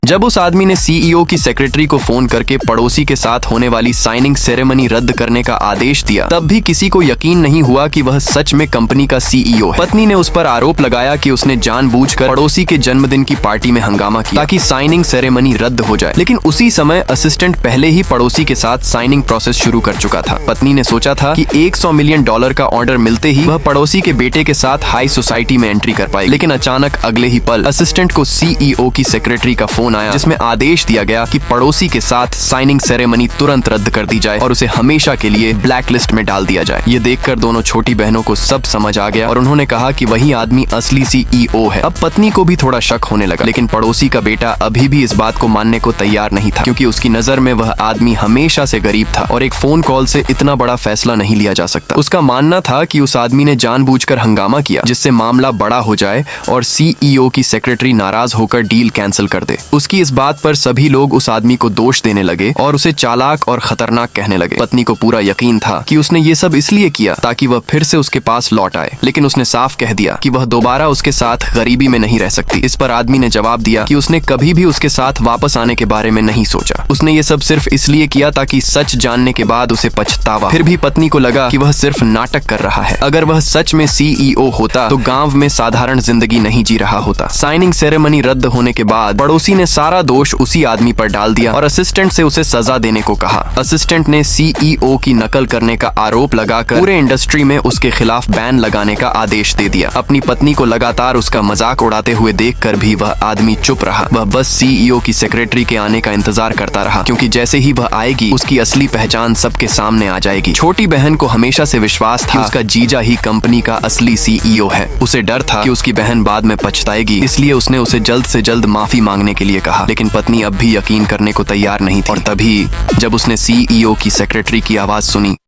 जब उस आदमी ने सीईओ की सेक्रेटरी को फोन करके पड़ोसी के साथ होने वाली साइनिंग सेरेमनी रद्द करने का आदेश दिया, तब भी किसी को यकीन नहीं हुआ कि वह सच में कंपनी का सीईओ है। पत्नी ने उस पर आरोप लगाया कि उसने जानबूझकर पड़ोसी के जन्मदिन की पार्टी में हंगामा किया ताकि साइनिंग सेरेमनी रद्द हो जाए, लेकिन उसी समय असिस्टेंट पहले ही पड़ोसी के साथ साइनिंग प्रोसेस शुरू कर चुका था। पत्नी ने सोचा था कि $100 मिलियन का ऑर्डर मिलते ही वह पड़ोसी के बेटे के साथ हाई सोसाइटी में एंट्री कर पाई, लेकिन अचानक अगले ही पल असिस्टेंट को सीईओ की सेक्रेटरी का फोन आया, जिसमें आदेश दिया गया कि पड़ोसी के साथ साइनिंग सेरेमनी तुरंत रद्द कर दी जाए और उसे हमेशा के लिए ब्लैक लिस्ट में डाल दिया जाए। ये देखकर दोनों छोटी बहनों को सब समझ आ गया और उन्होंने कहा कि वही आदमी असली सीईओ है। अब पत्नी को भी थोड़ा शक होने लगा, लेकिन पड़ोसी का बेटा अभी भी इस बात को मानने को तैयार नहीं था, क्योंकि उसकी नजर में वह आदमी हमेशा से गरीब था और एक फोन कॉल से इतना बड़ा फैसला नहीं लिया जा सकता। उसका मानना था कि उस आदमी ने जानबूझकर हंगामा किया जिससे मामला बड़ा हो जाए और सीईओ की सेक्रेटरी नाराज होकर डील कैंसिल कर दे। उसकी इस बात पर सभी लोग उस आदमी को दोष देने लगे और उसे चालाक और खतरनाक कहने लगे। पत्नी को पूरा यकीन था कि उसने ये सब इसलिए किया ताकि वह फिर से उसके पास लौट आए, लेकिन उसने साफ कह दिया कि वह दोबारा उसके साथ गरीबी में नहीं रह सकती। इस पर आदमी ने जवाब दिया कि उसने कभी भी उसके साथ वापस आने के बारे में नहीं सोचा। उसने ये सब सिर्फ इसलिए किया ताकि सच जानने के बाद उसे पछतावा। फिर भी पत्नी को लगा कि वह सिर्फ नाटक कर रहा है। अगर वह सच में सीईओ होता तो गांव में साधारण जिंदगी नहीं जी रहा होता। साइनिंग सेरेमनी रद्द होने के बाद पड़ोसी ने सारा दोष उसी आदमी पर डाल दिया और असिस्टेंट से उसे सजा देने को कहा। असिस्टेंट ने सीईओ की नकल करने का आरोप लगाकर पूरे इंडस्ट्री में उसके खिलाफ बैन लगाने का आदेश दे दिया। अपनी पत्नी को लगातार उसका मजाक उड़ाते हुए देखकर भी वह आदमी चुप रहा। वह बस सीईओ की सेक्रेटरी के आने का इंतजार करता रहा, क्योंकि जैसे ही वह आएगी उसकी असली पहचान सबके सामने आ जाएगी। छोटी बहन को हमेशा से विश्वास था कि उसका जीजा ही कंपनी का असली सीईओ है। उसे डर था कि उसकी बहन बाद में पछताएगी, इसलिए उसने उसे जल्द से जल्द माफी मांगने के लिए कहा, लेकिन पत्नी अब भी यकीन करने को तैयार नहीं थी। और तभी जब उसने सीईओ की सेक्रेटरी की आवाज सुनी